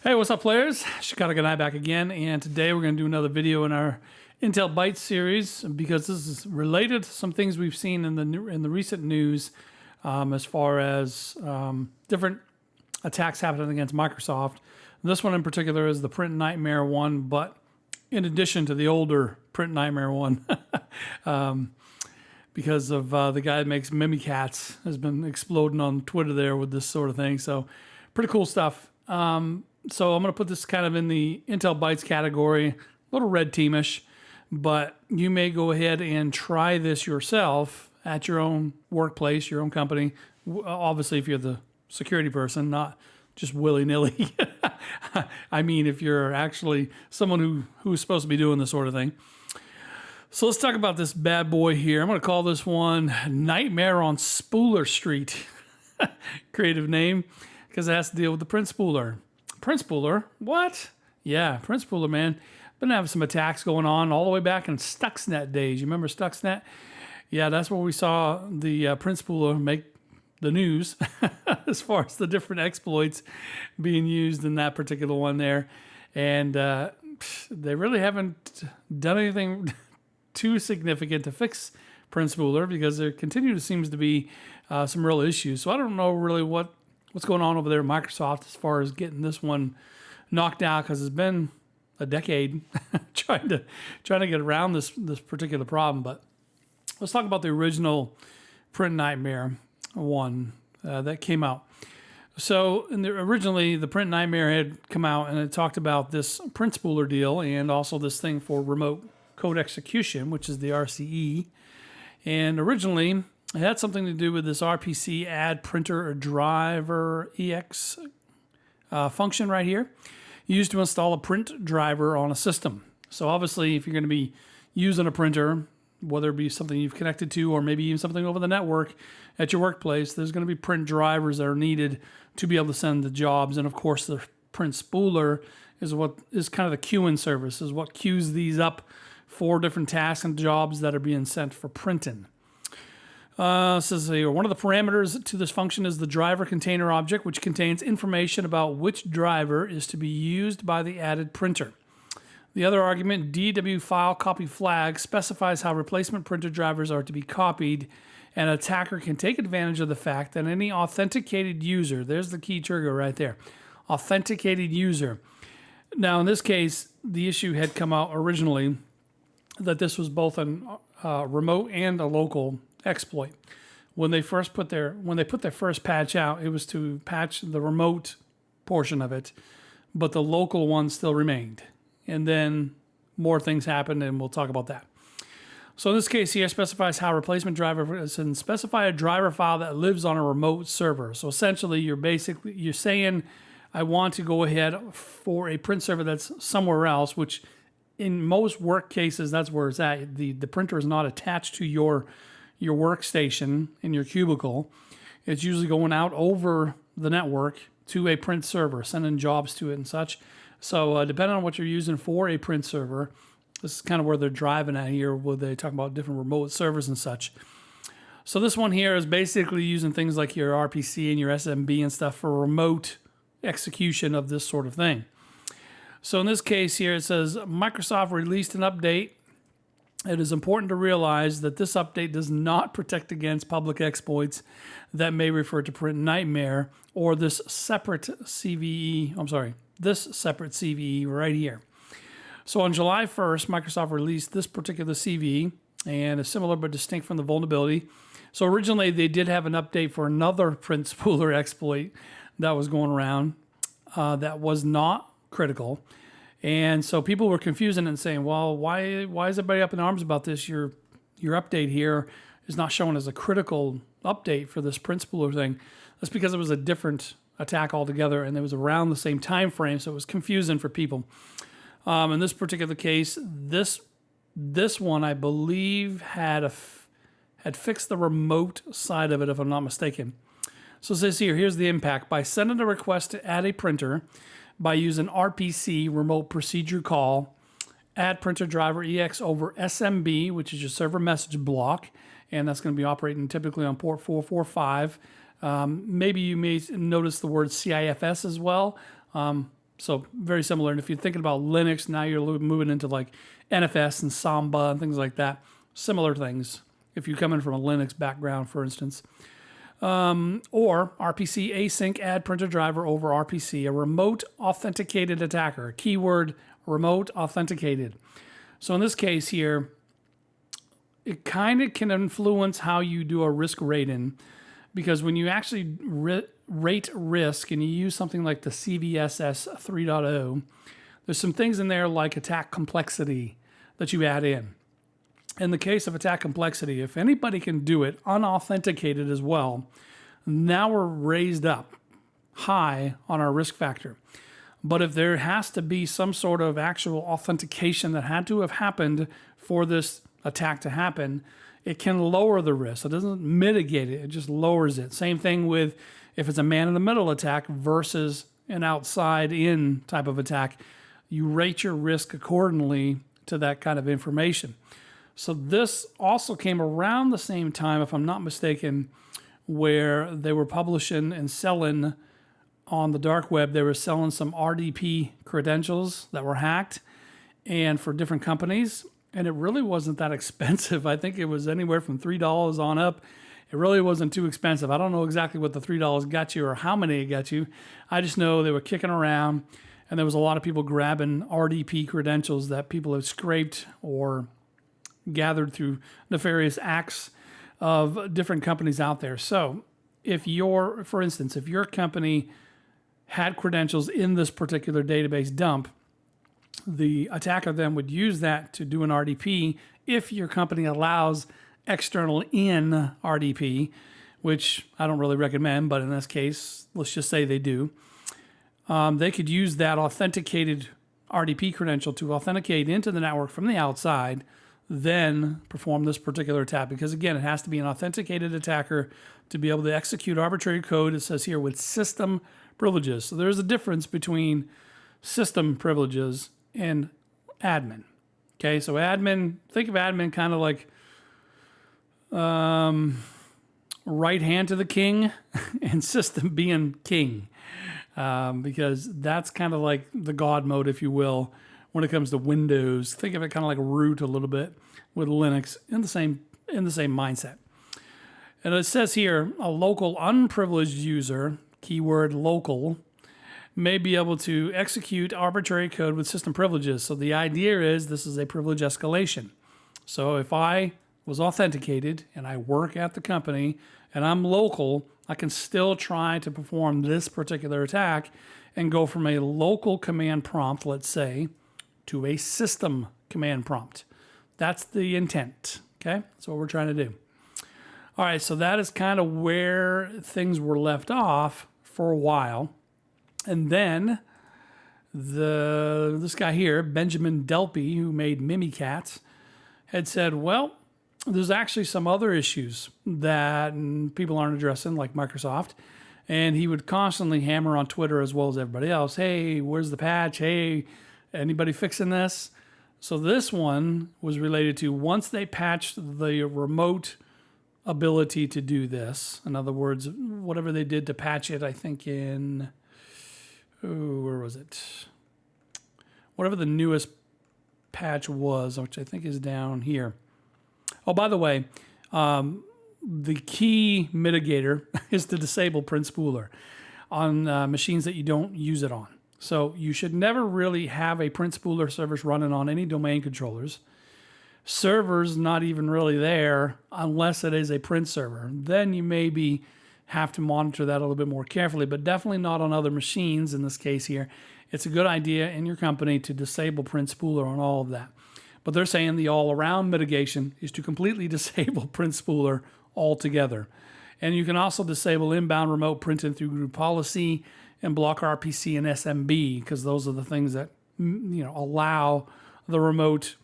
Hey, what's up, players? Chicago and I back again, and today we're going to do another video in our Intel Bytes series because this is related to some things we've seen in the recent news as far as different attacks happening against Microsoft. This one in particular is the Print Nightmare one, but in addition to the older Print Nightmare one, because of the guy that makes Mimikatz has been exploding on Twitter there with this sort of thing. So pretty cool stuff. So I'm going to put this kind of in the Intel Bytes category, a little red teamish, but you may go ahead and try this yourself at your own workplace, your own company. Obviously, if you're the security person, not just willy-nilly. I mean, if you're actually someone who's supposed to be doing this sort of thing. So let's talk about this bad boy here. I'm going to call this one Nightmare on Spooler Street. Creative name, because it has to deal with the print spooler. Print spooler? What? Yeah, print spooler, man. Been having some attacks going on all the way back in Stuxnet days. You remember Stuxnet? Yeah, that's where we saw the print spooler make the news as far as the different exploits being used in that particular one there. And they really haven't done anything too significant to fix print spooler because there seems to be some real issues. So I don't know really what's going on over there at Microsoft as far as getting this one knocked out, because it's been a decade trying to get around this particular problem. But let's talk about the original Print Nightmare one that came out. So originally the Print Nightmare had come out and it talked about this print spooler deal and also this thing for remote code execution, which is the RCE. And originally it had something to do with this RPC add printer or driver EX function right here, used to install a print driver on a system. So obviously, if you're going to be using a printer, whether it be something you've connected to or maybe even something over the network at your workplace, there's going to be print drivers that are needed to be able to send the jobs. And of course, the print spooler is what is kind of the queuing service, is what queues these up for different tasks and jobs that are being sent for printing. Says here, one of the parameters to this function is the driver container object, which contains information about which driver is to be used by the added printer. The other argument, DW file copy flag, specifies how replacement printer drivers are to be copied. An attacker can take advantage of the fact that any authenticated user, there's the key trigger right there, authenticated user. Now, in this case, the issue had come out originally that this was both a remote and a local exploit. When they put their first patch out, it was to patch the remote portion of it, but the local one still remained. And then more things happened, and we'll talk about that. So in this case here, specifies how replacement driver and specify a driver file that lives on a remote server. So essentially, you're saying, I want to go ahead for a print server that's somewhere else, which in most work cases, that's where it's at. The printer is not attached to your workstation in your cubicle. It's usually going out over the network to a print server, sending jobs to it and such. So depending on what you're using for a print server, this is kind of where they're driving at here, where they talk about different remote servers and such. So this one here is basically using things like your RPC and your SMB and stuff for remote execution of this sort of thing. So in this case here, it says Microsoft released an update. It is important to realize that this update does not protect against public exploits that may refer to Print Nightmare or this separate CVE right here. So on July 1st, Microsoft released this particular CVE, and it's similar but distinct from the vulnerability. So originally they did have an update for another print spooler exploit that was going around that was not critical. And so people were confusing and saying, well, why is everybody up in arms about this? Your update here is not shown as a critical update for this print spooler thing. That's because it was a different attack altogether, and it was around the same time frame, so it was confusing for people. In this particular case, this one, I believe, had fixed the remote side of it, if I'm not mistaken. So it says here's the impact. By sending a request to add a printer, by using RPC, remote procedure call, add printer driver EX over SMB, which is your server message block, and that's going to be operating typically on port 445. Maybe you may notice the word CIFS as well. So very similar. And if you're thinking about Linux, now you're moving into like NFS and Samba and things like that. Similar things. If you're coming from a Linux background, for instance. Or RPC async add printer driver over RPC, a remote authenticated attacker. Keyword remote authenticated. So in this case here, it kind of can influence how you do a risk rating, because when you actually rate risk and you use something like the CVSS 3.0, there's some things in there like attack complexity that you add in. In the case of attack complexity, if anybody can do it unauthenticated as well, now we're raised up high on our risk factor. But if there has to be some sort of actual authentication that had to have happened for this attack to happen, it can lower the risk. It doesn't mitigate it, it just lowers it. Same thing with if it's a man-in-the-middle attack versus an outside-in type of attack. You rate your risk accordingly to that kind of information. So this also came around the same time, if I'm not mistaken, where they were publishing and selling on the dark web. They were selling some RDP credentials that were hacked and for different companies. And it really wasn't that expensive. I think it was anywhere from $3 on up. It really wasn't too expensive. I don't know exactly what the $3 got you or how many it got you. I just know they were kicking around and there was a lot of people grabbing RDP credentials that people have scraped or gathered through nefarious acts of different companies out there. So for instance, if your company had credentials in this particular database dump, the attacker then would use that to do an RDP if your company allows external in RDP, which I don't really recommend, but in this case, let's just say they do. They could use that authenticated RDP credential to authenticate into the network from the outside, then perform this particular attack. Because again, it has to be an authenticated attacker to be able to execute arbitrary code, it says here, with system privileges. So there's a difference between system privileges and admin. Okay, so admin, think of admin kind of like right hand to the king and system being king. Because that's kind of like the God mode, if you will, when it comes to Windows. Think of it kind of like root a little bit with Linux in the same mindset. And it says here, a local unprivileged user, keyword local, may be able to execute arbitrary code with system privileges. So the idea is this is a privilege escalation. So if I was authenticated and I work at the company and I'm local, I can still try to perform this particular attack and go from a local command prompt, let's say, to a system command prompt. That's the intent, okay? That's what we're trying to do. All right, so that is kind of where things were left off for a while. And then this guy here, Benjamin Delpy, who made Mimikatz, had said, well, there's actually some other issues that people aren't addressing, like Microsoft. And he would constantly hammer on Twitter as well as everybody else. Hey, where's the patch? Hey, anybody fixing this? So this one was related to once they patched the remote ability to do this. In other words, whatever they did to patch it, I think in, where was it? Whatever the newest patch was, which I think is down here. Oh, by the way, the key mitigator is to disable print spooler on machines that you don't use it on. So you should never really have a print spooler service running on any domain controllers. Servers not even really there unless it is a print server. Then you maybe have to monitor that a little bit more carefully, but definitely not on other machines in this case here. It's a good idea in your company to disable print spooler on all of that. But they're saying the all-around mitigation is to completely disable print spooler altogether. And you can also disable inbound remote printing through group policy and block RPC and SMB, because those are the things that allow the remote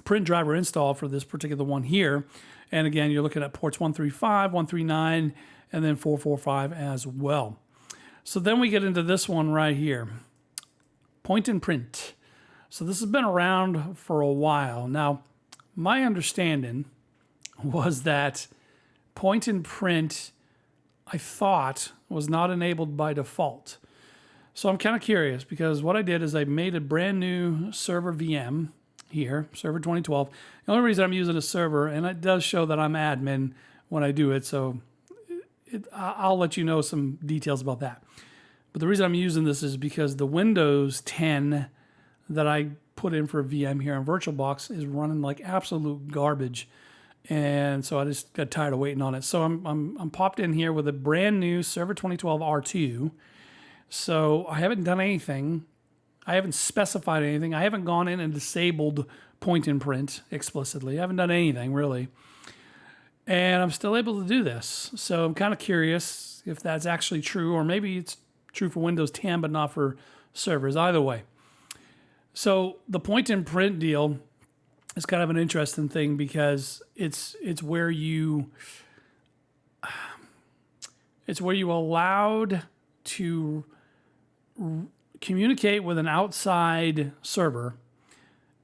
print driver install for this particular one here. And again, you're looking at ports 135, 139, and then 445 as well. So then we get into this one right here, point and print. So this has been around for a while. Now, my understanding was that point and print, I thought, was not enabled by default. So I'm kind of curious because what I did is I made a brand new server VM here, server 2012. The only reason I'm using a server, and it does show that I'm admin when I do it, so I'll let you know some details about that. But the reason I'm using this is because the Windows 10 that I put in for a VM here on VirtualBox is running like absolute garbage. And so I just got tired of waiting on it. So I'm popped in here with a brand new server 2012 R2. So I haven't done anything. I haven't specified anything. I haven't gone in and disabled point and print explicitly. I haven't done anything really. And I'm still able to do this. So I'm kind of curious if that's actually true, or maybe it's true for Windows 10 but not for servers. Either way. So the point and print deal is kind of an interesting thing because it's where you allowed to communicate with an outside server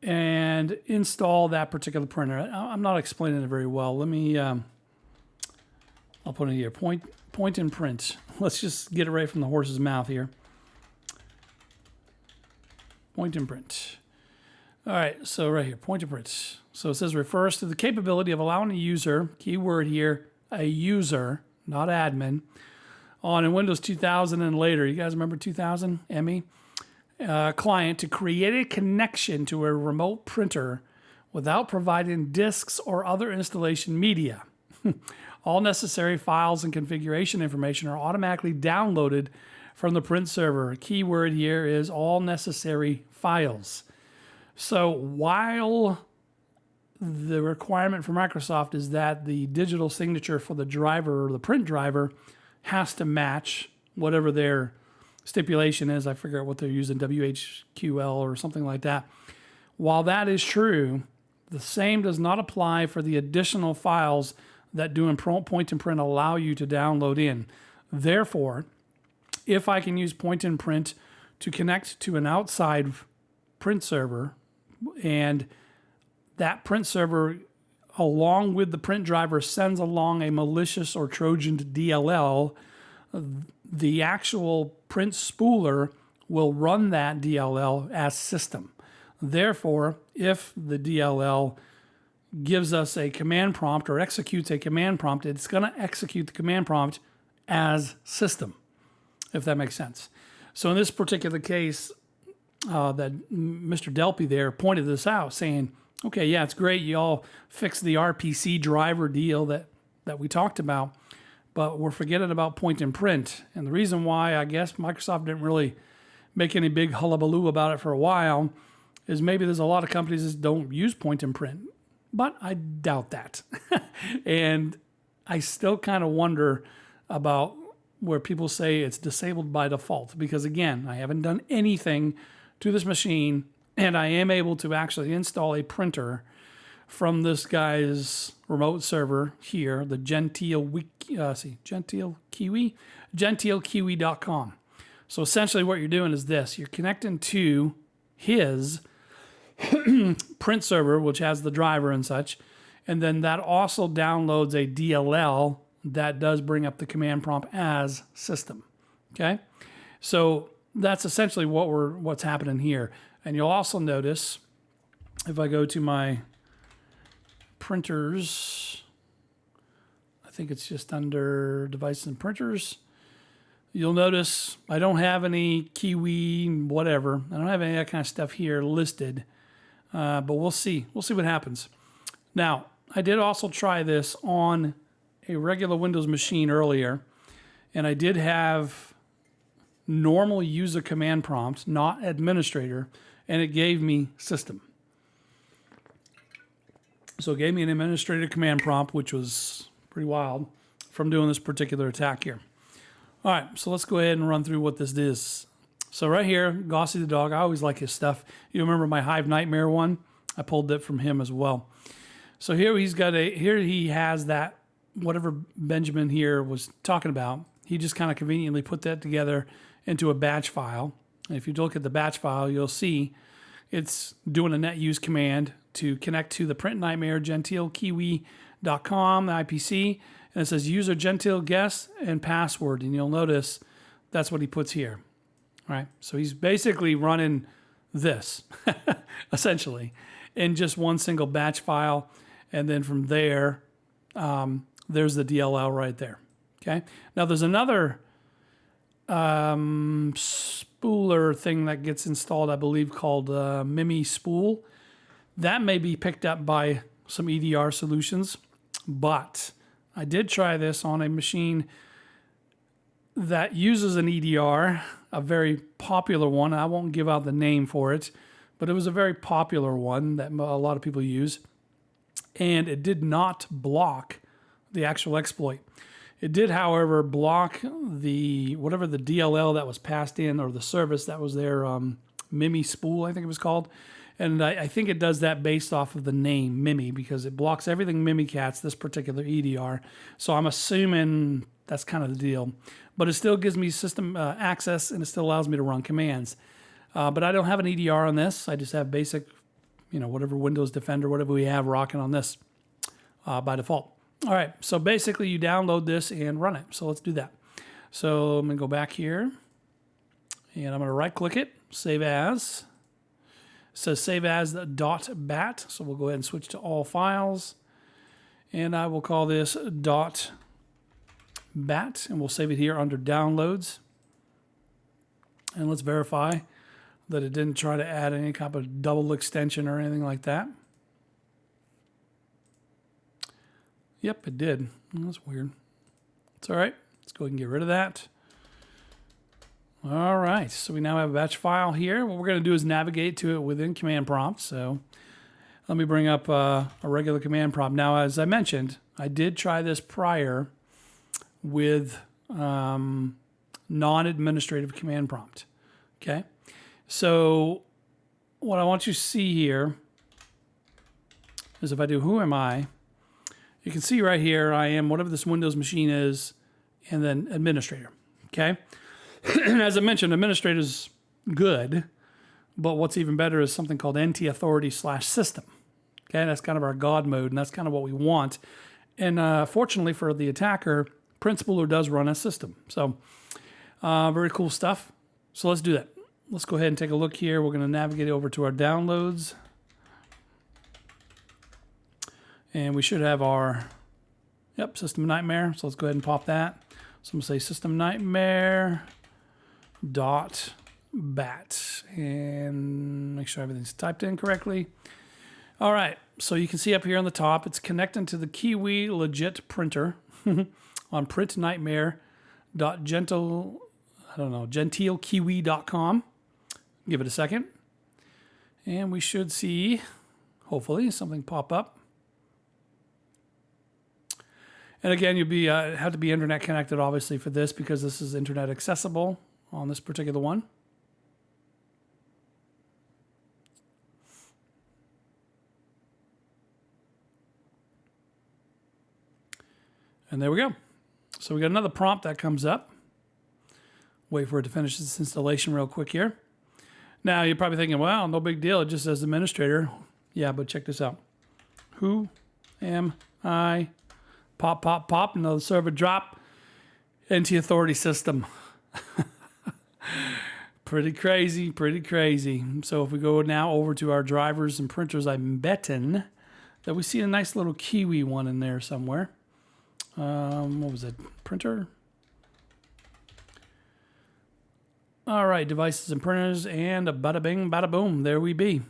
and install that particular printer. I'm not explaining it very well. Let me, I'll put it here, point and print. Let's just get it right from the horse's mouth here. Point and print. All right, so right here, point and print. So it says refers to the capability of allowing a user, keyword here, a user, not admin, on a Windows 2000 and later, you guys remember 2000, ME? Client to create a connection to a remote printer without providing disks or other installation media. All necessary files and configuration information are automatically downloaded from the print server. Keyword here is all necessary files. So while the requirement for Microsoft is that the digital signature for the driver or the print driver has to match whatever their stipulation is. I forget what they're using, WHQL or something like that. While that is true, the same does not apply for the additional files that doing point and print allow you to download in. Therefore, if I can use point and print to connect to an outside print server, and that print server along with the print driver sends along a malicious or Trojan DLL, the actual print spooler will run that DLL as system. Therefore, if the DLL gives us a command prompt or executes a command prompt, it's going to execute the command prompt as system, if that makes sense. So in this particular case, that Mr. Delpy there pointed this out, saying, okay, yeah, it's great. You all fixed the RPC driver deal that we talked about, but we're forgetting about point and print. And the reason why I guess Microsoft didn't really make any big hullabaloo about it for a while is maybe there's a lot of companies that don't use point and print, but I doubt that. And I still kind of wonder about where people say it's disabled by default, because again, I haven't done anything to this machine, and I am able to actually install a printer from this guy's remote server here, the gentilekiwi.com. So essentially what you're doing is this. You're connecting to his print server, which has the driver and such, and then that also downloads a DLL that does bring up the command prompt as system. Okay? So that's essentially what's happening here. And you'll also notice if I go to my printers, I think it's just under devices and printers, you'll notice I don't have any Kiwi, whatever. I don't have any of that kind of stuff here listed, but we'll see. We'll see what happens. Now, I did also try this on a regular Windows machine earlier, and I did have normal user command prompt, not administrator, and it gave me system. So it gave me an administrator command prompt, which was pretty wild from doing this particular attack here. All right, so let's go ahead and run through what this is. So right here, Gossy the dog, I always like his stuff. You remember my Hive Nightmare one? I pulled that from him as well. So here he has that, whatever Benjamin here was talking about. He just kind of conveniently put that together into a batch file. And if you look at the batch file, you'll see it's doing a net use command to connect to the print nightmare gentilekiwi.com, the IPC, and it says user gentile guest and password. And you'll notice that's what he puts here. All right, so he's basically running this, essentially, in just one single batch file. And then from there, there's the DLL right there. Okay. Now there's another spooler thing that gets installed, I believe, called MIMI Spool. That may be picked up by some EDR solutions, but I did try this on a machine that uses an EDR, a very popular one. I won't give out the name for it, but it was a very popular one that a lot of people use. And it did not block the actual exploit. It did, however, block the whatever the DLL that was passed in, or the service that was there, MIMI Spool, I think it was called. And I think it does that based off of the name MIMI, because it blocks everything Mimikatz, this particular EDR. So I'm assuming that's kind of the deal. But it still gives me system access, and it still allows me to run commands. But I don't have an EDR on this. I just have basic, whatever Windows Defender, whatever we have rocking on this by default. All right, so basically you download this and run it. So let's do that. So I'm going to go back here, and I'm going to right-click it, save as. It says save as .bat, so we'll go ahead and switch to all files. And I will call this .bat, and we'll save it here under downloads. And let's verify that it didn't try to add any kind of double extension or anything like that. Yep, it did. That's weird. It's all right. Let's go ahead and get rid of that. All right, so we now have a batch file here. What we're going to do is navigate to it within command prompt. So let me bring up a regular command prompt. Now, as I mentioned, I did try this prior with non-administrative command prompt. Okay, so what I want you to see here is if I do who am I, you can see right here I am whatever this Windows machine is, and then administrator. Okay. And as I mentioned, administrator is good, but what's even better is something called NT authority / system. Okay, that's kind of our God mode, and that's kind of what we want. And fortunately for the attacker, Print Spooler does run a system. So very cool stuff. So let's do that. Let's go ahead and take a look here. We're going to navigate over to our downloads. And we should have our, System Nightmare. So let's go ahead and pop that. So I'm going to say System Nightmare .bat and make sure everything's typed in correctly. All right, so you can see up here on the top, it's connecting to the Kiwi Legit printer on gentilekiwi.com. Give it a second, and we should see, hopefully, something pop up. And again, you'll have to be internet connected, obviously, for this, because this is internet accessible on this particular one. And there we go. So we got another prompt that comes up. Wait for it to finish this installation real quick here. Now, you're probably thinking, well, no big deal. It just says administrator. Yeah, but check this out. Who am I? Pop, pop, pop, another server drop. NT authority system. Pretty crazy, pretty crazy. So if we go now over to our drivers and printers, I'm betting that we see a nice little Kiwi one in there somewhere. What was it? Printer? All right, devices and printers, and a bada bing, bada boom. There we be.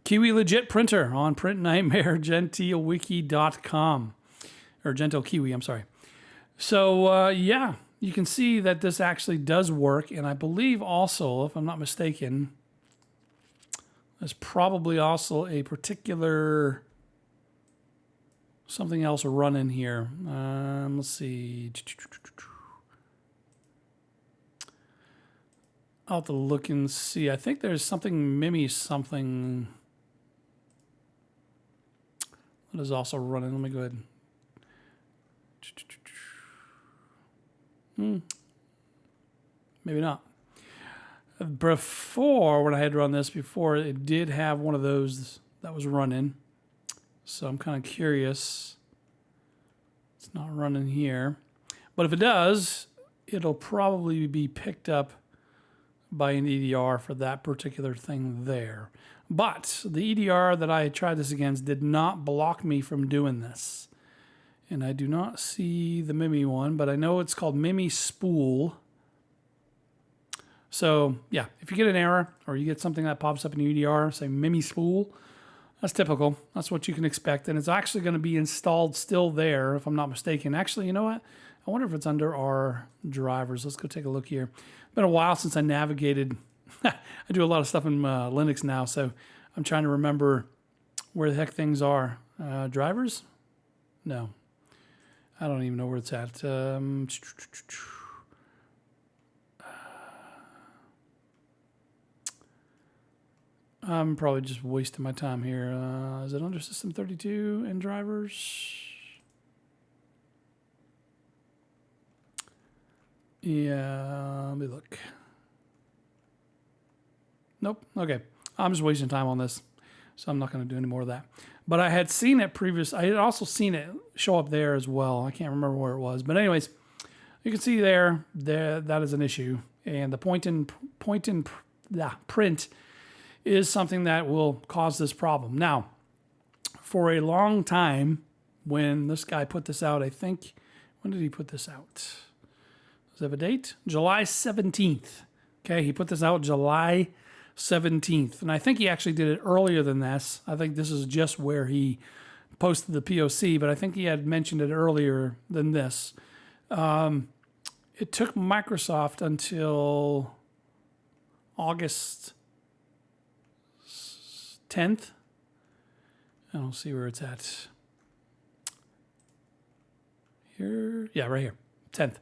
Kiwi Legit printer on Print Nightmare, gentilewiki.com. Or Gentle Kiwi, I'm sorry. So, yeah, you can see that this actually does work. And I believe also, if I'm not mistaken, there's probably also a particular something else running here. Let's see. I'll have to look and see. I think there's something MIMI something that is also running. Let me go ahead. Maybe not. Before, when I had run this before, it did have one of those that was running. So I'm kind of curious. It's not running here. But if it does, it'll probably be picked up by an EDR for that particular thing there. But the EDR that I tried this against did not block me from doing this. And I do not see the MIMI one, but I know it's called MIMI Spool. So yeah, if you get an error or you get something that pops up in your EDR, say MIMI Spool, that's typical. That's what you can expect. And it's actually going to be installed still there, if I'm not mistaken. Actually, you know what? I wonder if it's under our drivers. Let's go take a look here. It's been a while since I navigated. I do a lot of stuff in Linux now, so I'm trying to remember where the heck things are. Drivers? No. I don't even know where it's at. I'm probably just wasting my time here. Is it under System 32 and drivers? Yeah, let me look. Nope. Okay. I'm just wasting time on this, so I'm not going to do any more of that. But I had seen it I had also seen it show up there as well. I can't remember where it was. But anyways, you can see there that is an issue. And the point and print is something that will cause this problem. Now, for a long time, when this guy put this out, I think, when did he put this out? Does it have a date? July 17th. Okay, he put this out July 17th. And I think he actually did it earlier than this. I think this is just where he posted the POC, but I think he had mentioned it earlier than this. It took Microsoft until August 10th. I don't see where it's at. Here, yeah, right here, 10th.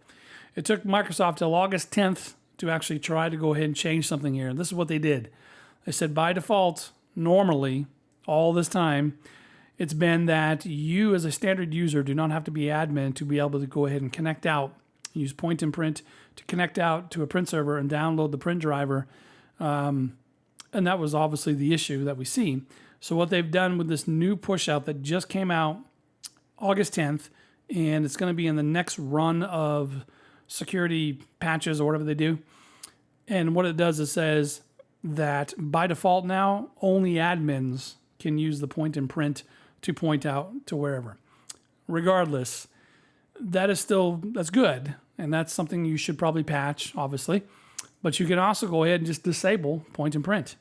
It took Microsoft till August 10th to actually try to go ahead and change something here. And this is what they did. They said by default, normally, all this time, it's been that you as a standard user do not have to be admin to be able to go ahead and connect out, use point and print to connect out to a print server and download the print driver. And that was obviously the issue that we see. So what they've done with this new push out that just came out August 10th, and it's going to be in the next run of security patches or whatever they do. And what it does is says that by default now, only admins can use the point and print to point out to wherever. Regardless, that's good. And that's something you should probably patch, obviously. But you can also go ahead and just disable point and print.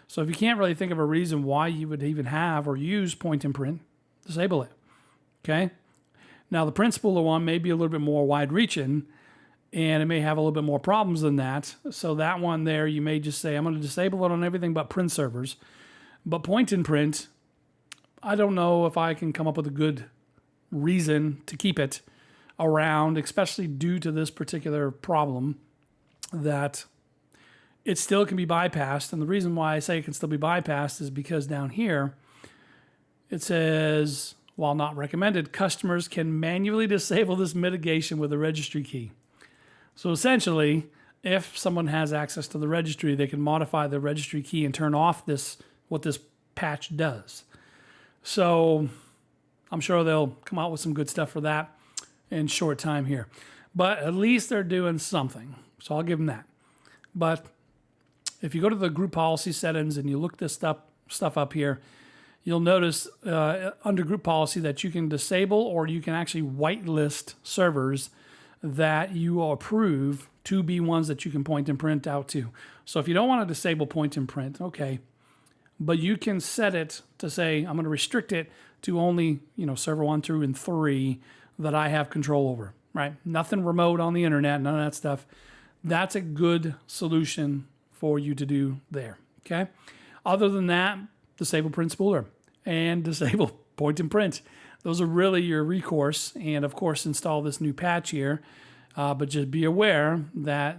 So if you can't really think of a reason why you would even have or use point and print, disable it. Okay? Now the print spooler one may be a little bit more wide-reaching, and it may have a little bit more problems than that. So that one there, you may just say, I'm going to disable it on everything but print servers. But point and print, I don't know if I can come up with a good reason to keep it around, especially due to this particular problem, that it still can be bypassed. And the reason why I say it can still be bypassed is because down here, it says, while not recommended, customers can manually disable this mitigation with a registry key. So essentially, if someone has access to the registry, they can modify the registry key and turn off what this patch does. So I'm sure they'll come out with some good stuff for that in short time here. But at least they're doing something. So I'll give them that. But if you go to the group policy settings and you look this stuff up here, you'll notice under group policy that you can disable or you can actually whitelist servers that you approve to be ones that you can point and print out to. So if you don't want to disable point and print, okay, but you can set it to say, I'm going to restrict it to only, server 1, 2, and 3 that I have control over, right? Nothing remote on the internet, none of that stuff. That's a good solution for you to do there, okay? Other than that, disable print spooler and disable point and print. Those are really your recourse. And of course, install this new patch here. But just be aware that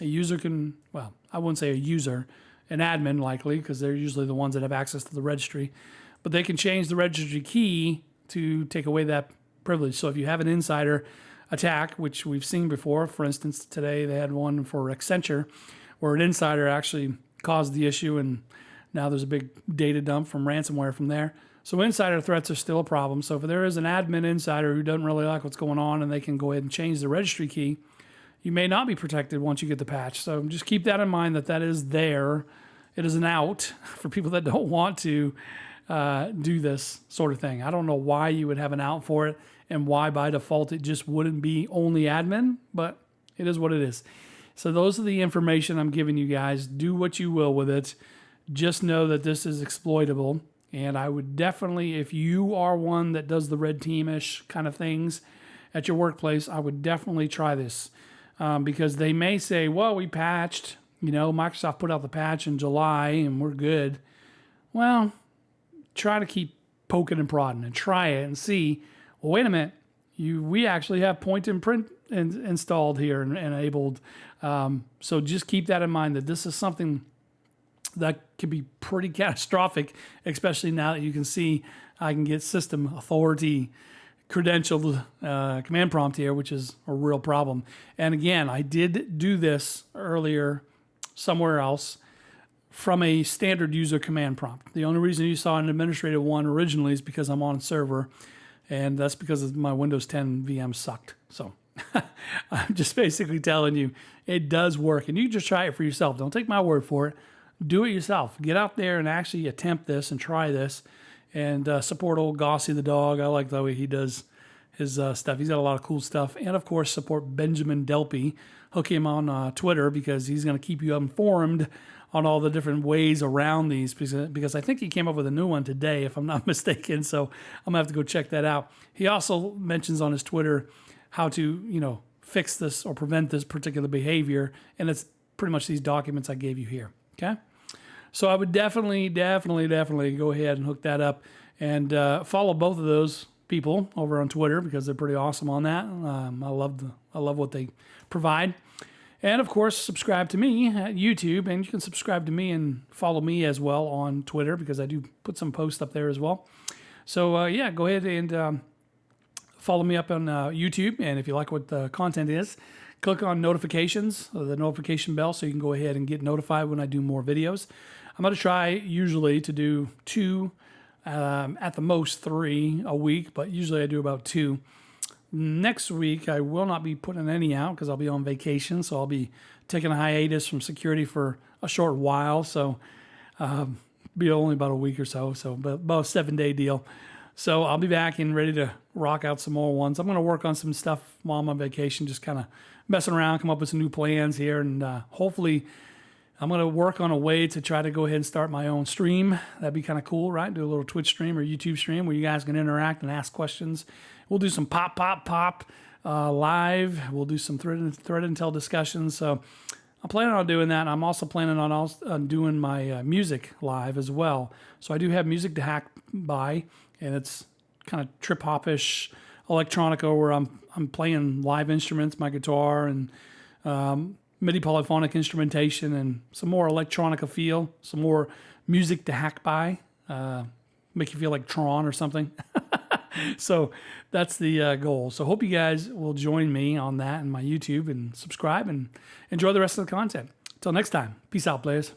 a user can, well, I wouldn't say a user, an admin likely, because they're usually the ones that have access to the registry. But they can change the registry key to take away that privilege. So if you have an insider attack, which we've seen before, for instance, today they had one for Accenture, where an insider actually caused the issue, and now there's a big data dump from ransomware from there. So insider threats are still a problem. So if there is an admin insider who doesn't really like what's going on and they can go ahead and change the registry key, you may not be protected once you get the patch. So just keep that in mind, that is there. It is an out for people that don't want to do this sort of thing. I don't know why you would have an out for it and why by default it just wouldn't be only admin, but it is what it is. So those are the information I'm giving you guys. Do what you will with it. Just know that this is exploitable. And I would definitely, if you are one that does the red team-ish kind of things at your workplace, I would definitely try this. Because they may say, well, we patched, Microsoft put out the patch in July and we're good. Well, try to keep poking and prodding and try it and see, well, wait a minute, we actually have point and print installed here and enabled. So just keep that in mind, that this is something that could be pretty catastrophic, especially now that you can see I can get system authority credentialed command prompt here, which is a real problem. And again, I did do this earlier somewhere else from a standard user command prompt. The only reason you saw an administrative one originally is because I'm on server, and that's because my Windows 10 VM sucked. So I'm just basically telling you it does work, and you just try it for yourself. Don't take my word for it. Do it yourself. Get out there and actually attempt this and try this, and support old Gossy the dog. I like the way he does his stuff. He's got a lot of cool stuff. And of course, support Benjamin Delpy. Hook him on Twitter, because he's going to keep you informed on all the different ways around these, because I think he came up with a new one today, if I'm not mistaken. So I'm going to have to go check that out. He also mentions on his Twitter how to, fix this or prevent this particular behavior. And it's pretty much these documents I gave you here. Okay. So I would definitely go ahead and hook that up, and follow both of those people over on Twitter, because they're pretty awesome on that. I love what they provide. And of course, subscribe to me at YouTube, and you can subscribe to me and follow me as well on Twitter, because I do put some posts up there as well. So yeah, go ahead and follow me up on YouTube. And if you like what the content is, click on notifications, the notification bell, so you can go ahead and get notified when I do more videos. I'm going to try usually to do 2, at the most 3 a week, but usually I do about 2. Next week, I will not be putting any out because I'll be on vacation, so I'll be taking a hiatus from security for a short while, so be only about a week or so, but about a 7-day deal. So I'll be back and ready to rock out some more ones. I'm going to work on some stuff while I'm on vacation, just kind of messing around, come up with some new plans here, and hopefully I'm going to work on a way to try to go ahead and start my own stream. That'd be kind of cool, right? Do a little Twitch stream or YouTube stream where you guys can interact and ask questions. We'll do some pop live. We'll do some thread intel discussions. So I'm planning on doing that. I'm also planning on doing my music live as well. So I do have music to hack by, and it's kind of trip hop-ish electronica where I'm playing live instruments, my guitar, and MIDI polyphonic instrumentation, and some more electronica feel, some more music to hack by, make you feel like Tron or something. So that's the goal. So hope you guys will join me on that and my YouTube, and subscribe and enjoy the rest of the content. Until next time, peace out, players.